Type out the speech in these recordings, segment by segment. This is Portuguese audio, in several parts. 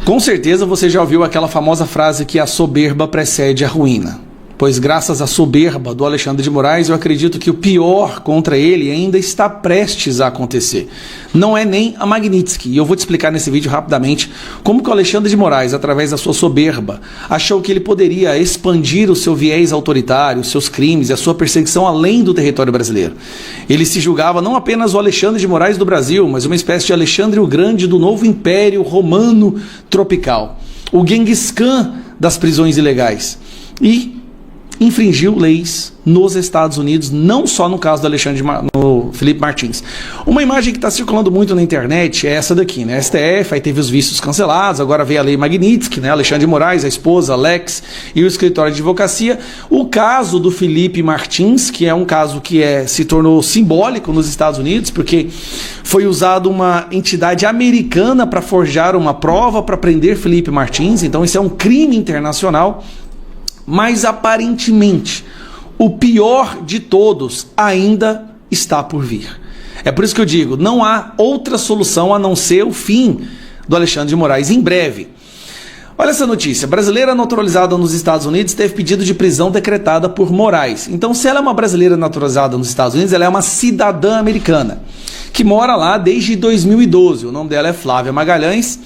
Com certeza você já ouviu aquela famosa frase que a soberba precede a ruína. Pois graças à soberba do Alexandre de Moraes, eu acredito que o pior contra ele ainda está prestes a acontecer. Não é nem a Magnitsky. E eu vou te explicar nesse vídeo rapidamente como que o Alexandre de Moraes, através da sua soberba, achou que ele poderia expandir o seu viés autoritário, os seus crimes e a sua perseguição além do território brasileiro. Ele se julgava não apenas o Alexandre de Moraes do Brasil, mas uma espécie de Alexandre o Grande do novo Império Romano tropical. O Genghis Khan das prisões ilegais. E infringiu leis nos Estados Unidos, não só no caso do no Felipe Martins. Uma imagem que está circulando muito na internet é essa daqui, né? STF, aí teve os vistos cancelados, agora veio a lei Magnitsky, né? Alexandre de Moraes, a esposa, Alex e o escritório de advocacia. O caso do Felipe Martins, que é um caso que se tornou simbólico nos Estados Unidos, porque foi usado uma entidade americana para forjar uma prova para prender Felipe Martins, então isso é um crime internacional. Mas aparentemente, o pior de todos ainda está por vir. É por isso que eu digo, não há outra solução a não ser o fim do Alexandre de Moraes em breve. Olha essa notícia, brasileira naturalizada nos Estados Unidos teve pedido de prisão decretada por Moraes. Então, se ela é uma brasileira naturalizada nos Estados Unidos, ela é uma cidadã americana, que mora lá desde 2012. O nome dela é Flávia Magalhães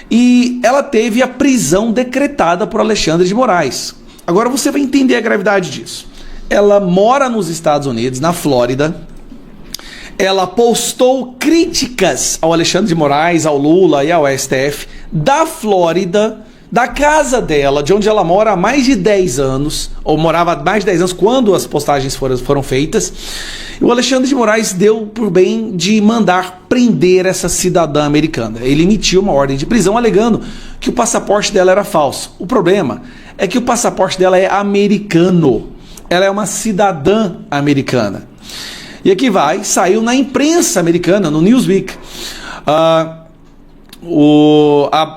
e ela teve a prisão decretada por Alexandre de Moraes. Agora você vai entender a gravidade disso. Ela mora nos Estados Unidos, na Flórida. Ela postou críticas ao Alexandre de Moraes, ao Lula e ao STF da Flórida, da casa dela, de onde ela mora há mais de 10 anos, ou morava há mais de 10 anos quando as postagens foram feitas. E o Alexandre de Moraes deu por bem de mandar prender essa cidadã americana. Ele emitiu uma ordem de prisão alegando que o passaporte dela era falso. O problema é que o passaporte dela é americano. Ela é uma cidadã americana. E aqui saiu na imprensa americana, no Newsweek. A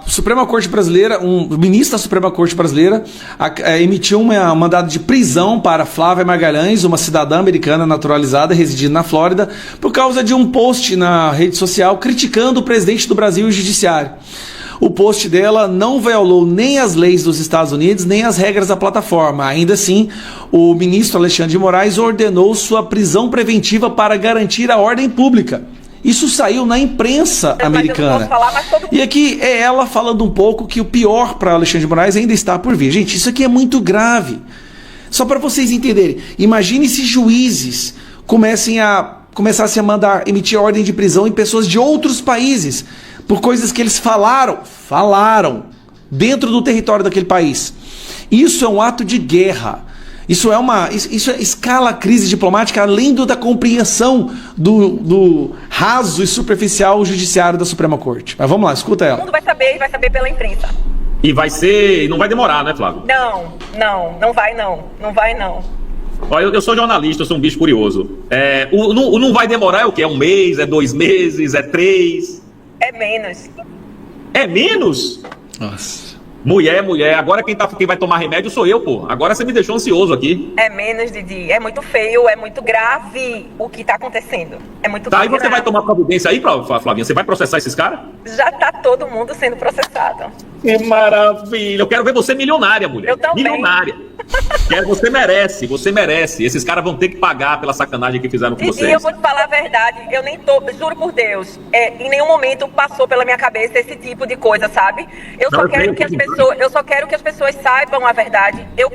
Suprema Corte Brasileira, o ministro da Suprema Corte Brasileira emitiu um mandado de prisão para Flávia Magalhães, uma cidadã americana naturalizada, residindo na Flórida, por causa de um post na rede social criticando o presidente do Brasil e o judiciário. O post dela não violou nem as leis dos Estados Unidos, nem as regras da plataforma. Ainda assim, o ministro Alexandre de Moraes ordenou sua prisão preventiva para garantir a ordem pública. Isso saiu na imprensa americana. E aqui é ela falando um pouco que o pior para Alexandre de Moraes ainda está por vir. Gente, isso aqui é muito grave. Só para vocês entenderem. Imagine se juízes começassem a mandar emitir ordem de prisão em pessoas de outros países por coisas que eles falaram dentro do território daquele país. Isso é um ato de guerra. Isso escala a crise diplomática além da compreensão do raso e superficial judiciário da Suprema Corte. Mas vamos lá, escuta ela. Todo mundo vai saber e vai saber pela imprensa. E não vai demorar, né, Flávio? Não vai não. Olha, eu sou jornalista, eu sou um bicho curioso. Não vai demorar é o quê? É 1 mês, é 2 meses, é 3? É menos. É menos? Nossa. Mulher, agora quem vai tomar remédio sou eu, pô. Agora você me deixou ansioso aqui. É menos, Didi. É muito feio, é muito grave o que tá acontecendo. É muito grave. Tá, e você vai tomar providência aí, Flavinha? Você vai processar esses caras? Já tá todo mundo sendo processado. Que maravilha. Eu quero ver você milionária, mulher. Eu também. Milionária. Você merece. Esses caras vão ter que pagar pela sacanagem que fizeram com vocês. E eu vou te falar a verdade, eu nem tô, juro por Deus, em nenhum momento passou pela minha cabeça esse tipo de coisa, sabe? Eu só quero que as pessoas saibam a verdade. Eu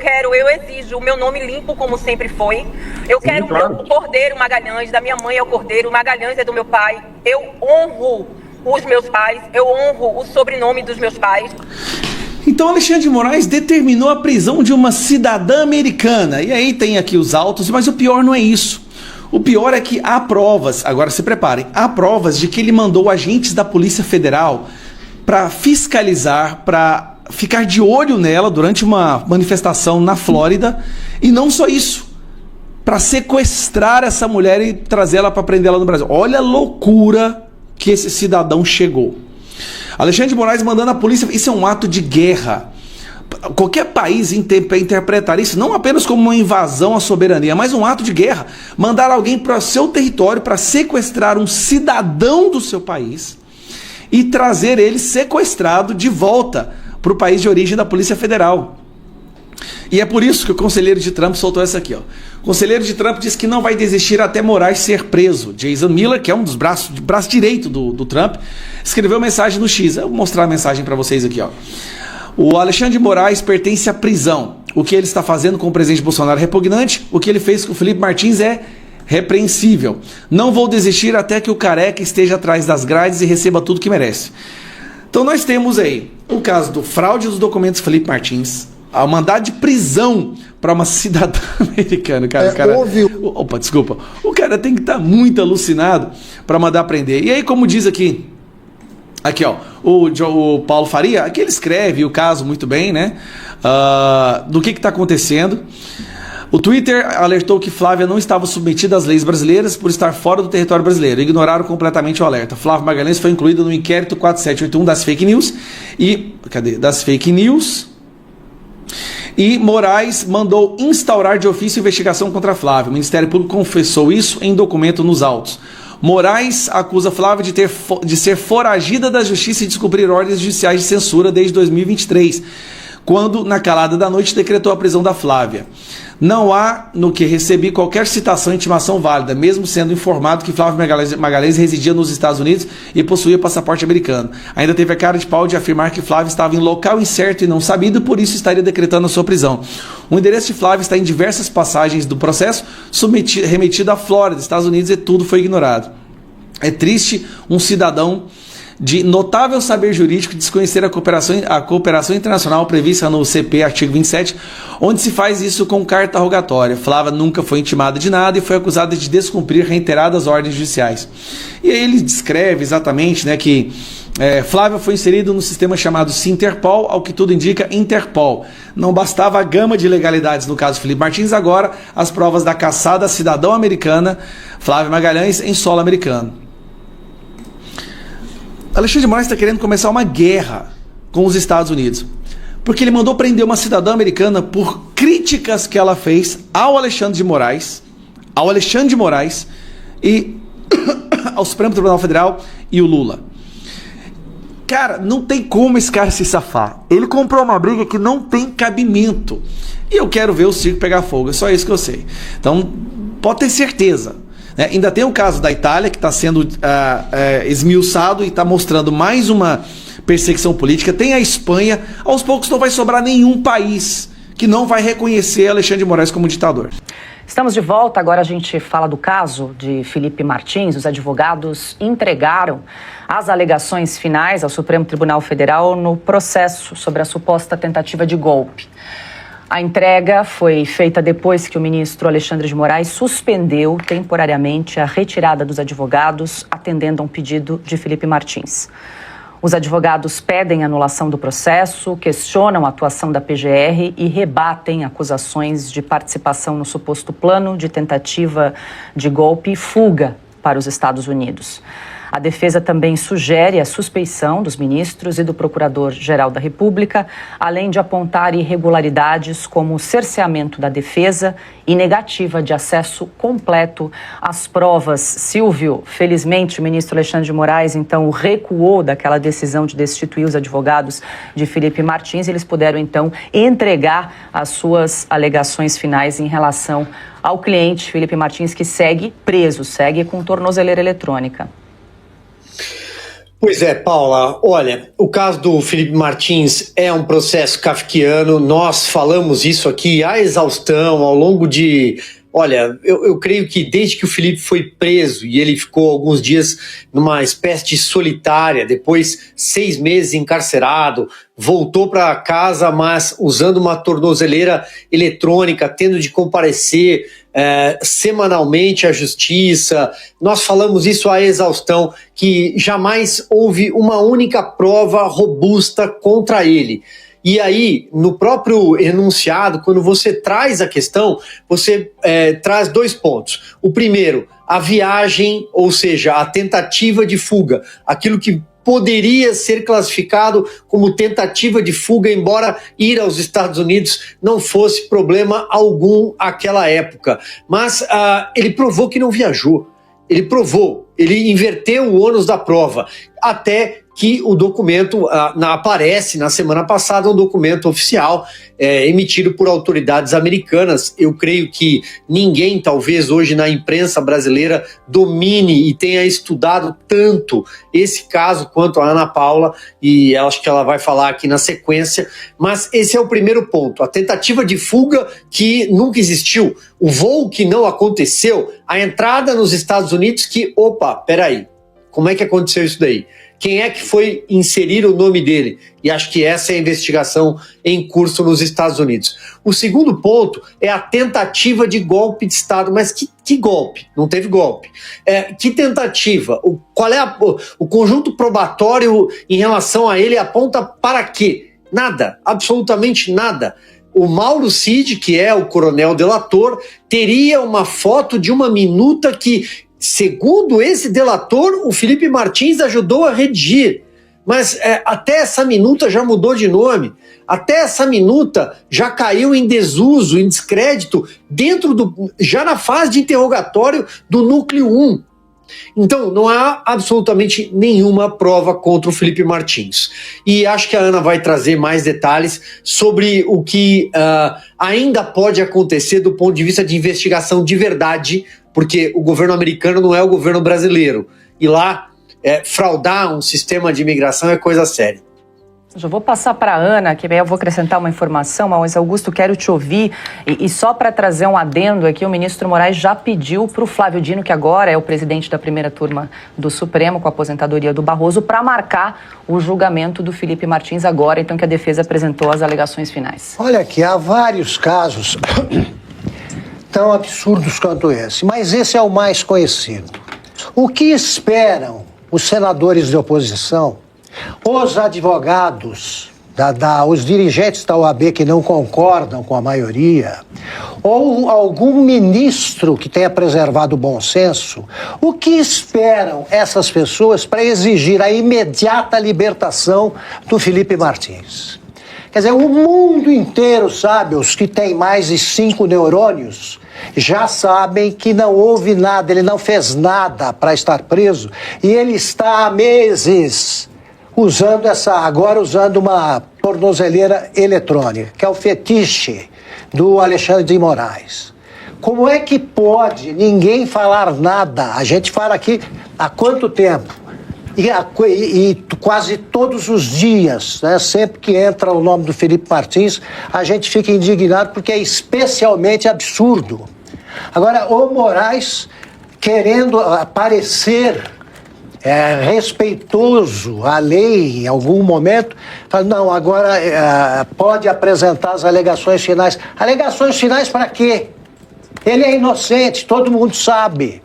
exijo o meu nome limpo como sempre foi. Eu quero o Cordeiro Magalhães, da minha mãe é o Cordeiro, Magalhães é do meu pai. Eu honro os meus pais, eu honro o sobrenome dos meus pais. Então Alexandre de Moraes determinou a prisão de uma cidadã americana. E aí tem aqui os autos, mas o pior não é isso. O pior é que há provas, agora se preparem, há provas de que ele mandou agentes da Polícia Federal para fiscalizar, para ficar de olho nela durante uma manifestação na Flórida. E não só isso, para sequestrar essa mulher e trazer ela para prender ela no Brasil. Olha a loucura que esse cidadão chegou. Alexandre de Moraes mandando a polícia, isso é um ato de guerra. Qualquer país interpretar isso não apenas como uma invasão à soberania, mas um ato de guerra. Mandar alguém para o seu território para sequestrar um cidadão do seu país e trazer ele sequestrado de volta para o país de origem da Polícia Federal. E é por isso que o conselheiro de Trump soltou essa aqui, ó. O conselheiro de Trump disse que não vai desistir até Moraes ser preso. Jason Miller, que é um dos braços direito do Trump, escreveu mensagem no X. Eu vou mostrar a mensagem para vocês aqui, ó. O Alexandre de Moraes pertence à prisão. O que ele está fazendo com o presidente Bolsonaro é repugnante. O que ele fez com o Felipe Martins é repreensível. Não vou desistir até que o careca esteja atrás das grades e receba tudo que merece. Então nós temos aí o caso do fraude dos documentos Felipe Martins, a mandado de prisão para uma cidadã americana. Opa, desculpa. O cara tem que estar muito alucinado para mandar prender. E aí, como diz aqui, ó, o Paulo Faria, aqui ele escreve o caso muito bem, né? Do que está acontecendo. O Twitter alertou que Flávia não estava submetida às leis brasileiras por estar fora do território brasileiro. Ignoraram completamente o alerta. Flávia Magalhães foi incluída no inquérito 4781 das fake news. E Moraes mandou instaurar de ofício investigação contra Flávia. O Ministério Público confessou isso em documento nos autos. Moraes acusa Flávia de ser foragida da justiça e descumprir ordens judiciais de censura desde 2023, quando, na calada da noite, decretou a prisão da Flávia. Não há no que recebi qualquer citação e intimação válida, mesmo sendo informado que Flávia Magalhães residia nos Estados Unidos e possuía passaporte americano. Ainda teve a cara de pau de afirmar que Flávia estava em local incerto e não sabido, por isso estaria decretando a sua prisão. O endereço de Flávia está em diversas passagens do processo, remetido à Flórida, Estados Unidos, e tudo foi ignorado. É triste um cidadão de notável saber jurídico desconhecer a cooperação internacional prevista no CP, artigo 27, onde se faz isso com carta rogatória. Flávia nunca foi intimada de nada e foi acusada de descumprir reiteradas ordens judiciais. E aí ele descreve exatamente, né, que Flávia foi inserido no sistema chamado Sinterpol, ao que tudo indica Interpol. Não bastava a gama de ilegalidades no caso Felipe Martins, agora as provas da caçada cidadão americana Flávia Magalhães em solo americano. Alexandre de Moraes está querendo começar uma guerra com os Estados Unidos, porque ele mandou prender uma cidadã americana por críticas que ela fez ao Alexandre de Moraes e ao Supremo Tribunal Federal e o Lula. Cara, não tem como esse cara se safar. Ele comprou uma briga que não tem cabimento. E eu quero ver o circo pegar fogo, é só isso que eu sei. Então, pode ter certeza. Ainda tem o caso da Itália, que está sendo esmiuçado e está mostrando mais uma perseguição política. Tem a Espanha. Aos poucos não vai sobrar nenhum país que não vai reconhecer Alexandre de Moraes como ditador. Estamos de volta, agora a gente fala do caso de Felipe Martins. Os advogados entregaram as alegações finais ao Supremo Tribunal Federal no processo sobre a suposta tentativa de golpe. A entrega foi feita depois que o ministro Alexandre de Moraes suspendeu temporariamente a retirada dos advogados, atendendo a um pedido de Felipe Martins. Os advogados pedem anulação do processo, questionam a atuação da PGR e rebatem acusações de participação no suposto plano de tentativa de golpe e fuga para os Estados Unidos. A defesa também sugere a suspeição dos ministros e do Procurador-Geral da República, além de apontar irregularidades como o cerceamento da defesa e negativa de acesso completo às provas. Silvio, felizmente o ministro Alexandre de Moraes, então, recuou daquela decisão de destituir os advogados de Felipe Martins e eles puderam, então, entregar as suas alegações finais em relação ao cliente Felipe Martins, que segue preso, segue com tornozeleira eletrônica. Pois é, Paula, olha, o caso do Felipe Martins é um processo kafkiano, nós falamos isso aqui à exaustão ao longo de... Olha, eu creio que desde que o Felipe foi preso e ele ficou alguns dias numa espécie de solitária, depois 6 meses encarcerado, voltou para casa, mas usando uma tornozeleira eletrônica, tendo de comparecer semanalmente à justiça. Nós falamos isso à exaustão, que jamais houve uma única prova robusta contra ele. E aí, no próprio enunciado, quando você traz a questão, você traz 2 pontos. O primeiro, a viagem, ou seja, a tentativa de fuga, aquilo que poderia ser classificado como tentativa de fuga, embora ir aos Estados Unidos não fosse problema algum àquela época. Mas ele provou que não viajou. Ele inverteu o ônus da prova. até que o documento aparece na semana passada, um documento oficial emitido por autoridades americanas. Eu creio que ninguém, talvez hoje na imprensa brasileira, domine e tenha estudado tanto esse caso quanto a Ana Paula, e acho que ela vai falar aqui na sequência, mas esse é o primeiro ponto, a tentativa de fuga que nunca existiu, o voo que não aconteceu, a entrada nos Estados Unidos que, peraí, como é que aconteceu isso daí? Quem é que foi inserir o nome dele? E acho que essa é a investigação em curso nos Estados Unidos. O segundo ponto é a tentativa de golpe de Estado. Mas que golpe? Não teve golpe. Que tentativa? Qual é o conjunto probatório em relação a ele aponta para quê? Nada, absolutamente nada. O Mauro Cid, que é o coronel delator, teria uma foto de uma minuta que, segundo esse delator, o Felipe Martins ajudou a redigir. Mas até essa minuta já mudou de nome. Até essa minuta já caiu em desuso, em descrédito, já na fase de interrogatório do Núcleo 1. Então, não há absolutamente nenhuma prova contra o Felipe Martins. E acho que a Ana vai trazer mais detalhes sobre o que ainda pode acontecer do ponto de vista de investigação de verdade, porque o governo americano não é o governo brasileiro. E lá, fraudar um sistema de imigração é coisa séria. Já vou passar para a Ana, que aí eu vou acrescentar uma informação, mas Augusto, quero te ouvir. E só para trazer um adendo aqui, o ministro Moraes já pediu para o Flávio Dino, que agora é o presidente da primeira turma do Supremo, com a aposentadoria do Barroso, para marcar o julgamento do Felipe Martins agora, então que a defesa apresentou as alegações finais. Olha aqui, há vários casos tão absurdos quanto esse, mas esse é o mais conhecido. O que esperam os senadores de oposição, os advogados, os dirigentes da OAB que não concordam com a maioria, ou algum ministro que tenha preservado o bom senso, o que esperam essas pessoas para exigir a imediata libertação do Felipe Martins? Quer dizer, o mundo inteiro sabe, os que têm mais de 5 neurônios, já sabem que não houve nada, ele não fez nada para estar preso, e ele está há meses usando uma tornozeleira eletrônica, que é o fetiche do Alexandre de Moraes. Como é que pode ninguém falar nada? A gente fala aqui há quanto tempo? E quase todos os dias, né? Sempre que entra o nome do Felipe Martins, a gente fica indignado porque é especialmente absurdo. Agora, o Moraes querendo parecer respeitoso à lei em algum momento, fala, não, agora pode apresentar as alegações finais. Alegações finais para quê? Ele é inocente, todo mundo sabe.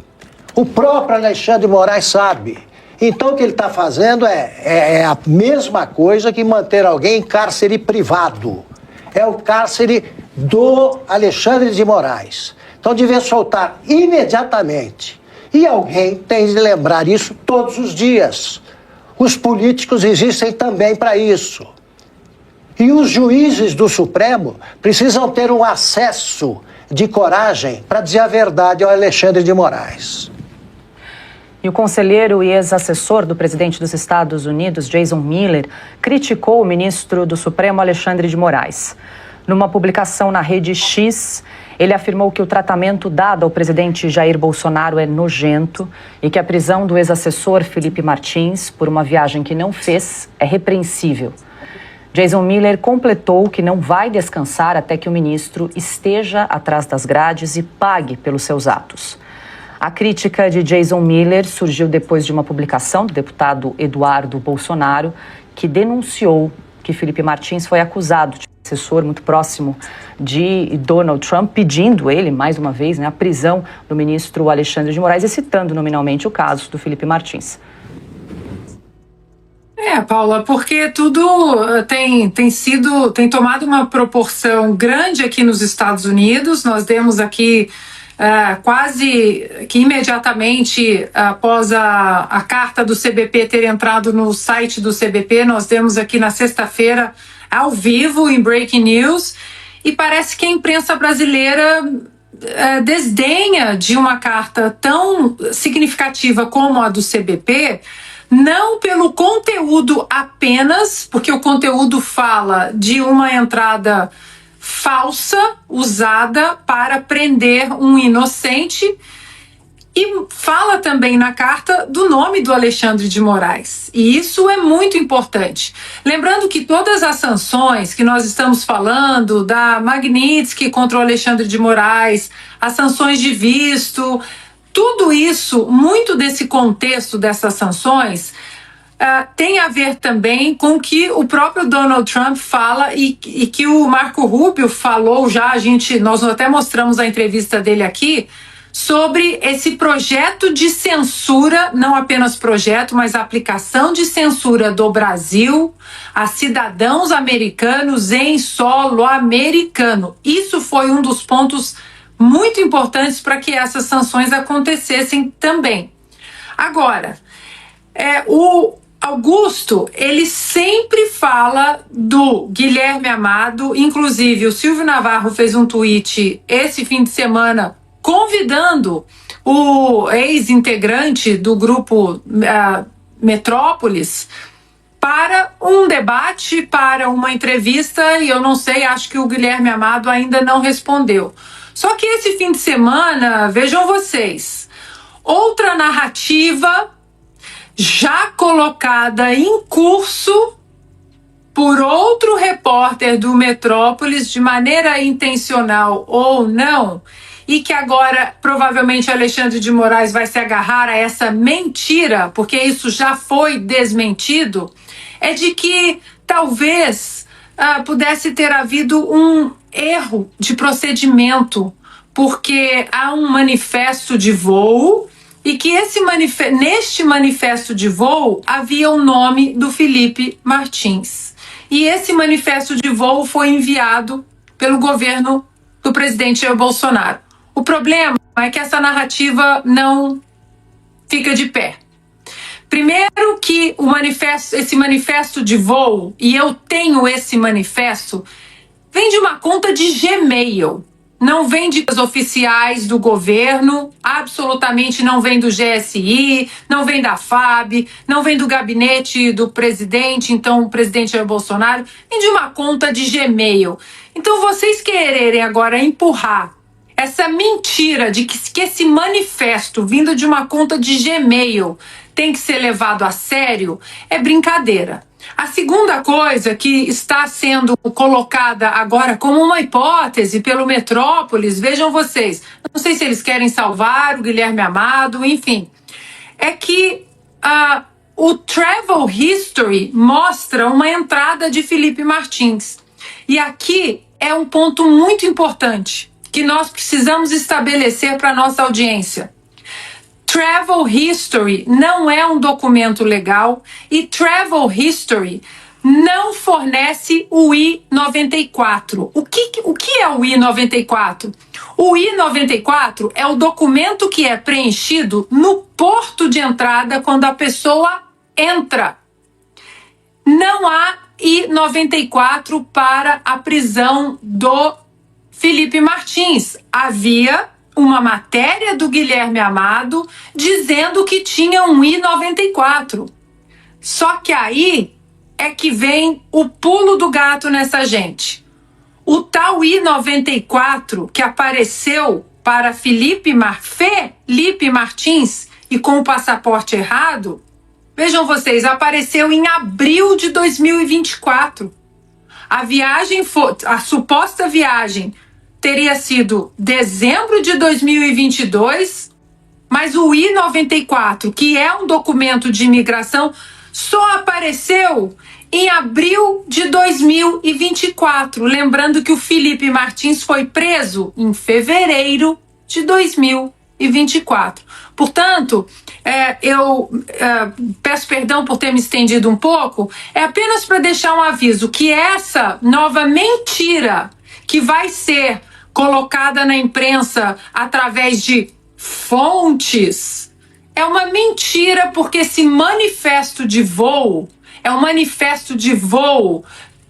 O próprio Alexandre de Moraes sabe. Então o que ele está fazendo é a mesma coisa que manter alguém em cárcere privado. É o cárcere do Alexandre de Moraes. Então devia soltar imediatamente. E alguém tem de lembrar isso todos os dias. Os políticos existem também para isso. E os juízes do Supremo precisam ter um acesso de coragem para dizer a verdade ao Alexandre de Moraes. E o conselheiro e ex-assessor do presidente dos Estados Unidos, Jason Miller, criticou o ministro do Supremo, Alexandre de Moraes. Numa publicação na rede X, ele afirmou que o tratamento dado ao presidente Jair Bolsonaro é nojento e que a prisão do ex-assessor Felipe Martins, por uma viagem que não fez, é repreensível. Jason Miller completou que não vai descansar até que o ministro esteja atrás das grades e pague pelos seus atos. A crítica de Jason Miller surgiu depois de uma publicação do deputado Eduardo Bolsonaro, que denunciou que Felipe Martins foi acusado de assessor muito próximo de Donald Trump, pedindo ele, mais uma vez, a prisão do ministro Alexandre de Moraes e citando nominalmente o caso do Felipe Martins. Paula, porque tudo tem tomado uma proporção grande aqui nos Estados Unidos. Nós demos aqui quase que imediatamente após a carta do CBP ter entrado no site do CBP, nós demos aqui na sexta-feira ao vivo em Breaking News, e parece que a imprensa brasileira desdenha de uma carta tão significativa como a do CBP não pelo conteúdo apenas, porque o conteúdo fala de uma entrada falsa usada para prender um inocente, e fala também na carta do nome do Alexandre de Moraes. E isso é muito importante. Lembrando que todas as sanções que nós estamos falando, da Magnitsky contra o Alexandre de Moraes, as sanções de visto, tudo isso, muito desse contexto dessas sanções, tem a ver também com o que o próprio Donald Trump fala e que o Marco Rubio falou já, nós até mostramos a entrevista dele aqui, sobre esse projeto de censura, não apenas projeto, mas aplicação de censura do Brasil a cidadãos americanos em solo americano. Isso foi um dos pontos muito importantes para que essas sanções acontecessem também. Agora, o Augusto, ele sempre fala do Guilherme Amado, inclusive o Silvio Navarro fez um tweet esse fim de semana convidando o ex-integrante do grupo Metrópolis para um debate, para uma entrevista, e eu não sei, acho que o Guilherme Amado ainda não respondeu. Só que esse fim de semana, vejam vocês, outra narrativa já colocada em curso por outro repórter do Metrópolis, de maneira intencional ou não, e que agora provavelmente Alexandre de Moraes vai se agarrar a essa mentira, porque isso já foi desmentido, é de que talvez pudesse ter havido um erro de procedimento, porque há um manifesto de voo e que neste manifesto de voo havia o nome do Felipe Martins. E esse manifesto de voo foi enviado pelo governo do presidente Jair Bolsonaro. O problema é que essa narrativa não fica de pé. Primeiro que esse manifesto de voo, e eu tenho esse manifesto, vem de uma conta de Gmail. Não vem de oficiais do governo, absolutamente não vem do GSI, não vem da FAB, não vem do gabinete do presidente, então o presidente Jair Bolsonaro, vem de uma conta de Gmail. Então vocês quererem agora empurrar essa mentira de que esse manifesto vindo de uma conta de Gmail tem que ser levado a sério é brincadeira. A segunda coisa que está sendo colocada agora como uma hipótese pelo Metrópolis, vejam vocês, não sei se eles querem salvar o Guilherme Amado, enfim, é que o Travel History mostra uma entrada de Felipe Martins. E aqui é um ponto muito importante que nós precisamos estabelecer para a nossa audiência. Travel History não é um documento legal e Travel History não fornece o I-94. O que é o I-94? O I-94 é o documento que é preenchido no porto de entrada quando a pessoa entra. Não há I-94 para a prisão do Felipe Martins. Havia uma matéria do Guilherme Amado dizendo que tinha um I-94. Só que aí é que vem o pulo do gato nessa gente. O tal I-94 que apareceu para Felipe Martins e com o passaporte errado, vejam vocês, apareceu em abril de 2024. A suposta viagem teria sido dezembro de 2022, mas o I-94, que é um documento de imigração, só apareceu em abril de 2024. Lembrando que o Felipe Martins foi preso em fevereiro de 2024. Portanto, eu peço perdão por ter me estendido um pouco, é apenas para deixar um aviso que essa nova mentira que vai ser colocada na imprensa através de fontes é uma mentira, porque esse manifesto de voo é um manifesto de voo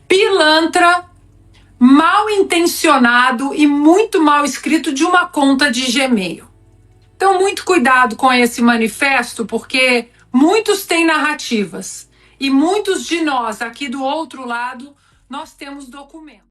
pilantra, mal intencionado e muito mal escrito de uma conta de Gmail. Então, muito cuidado com esse manifesto, porque Muitos têm narrativas e muitos de nós aqui do outro lado, nós temos documentos.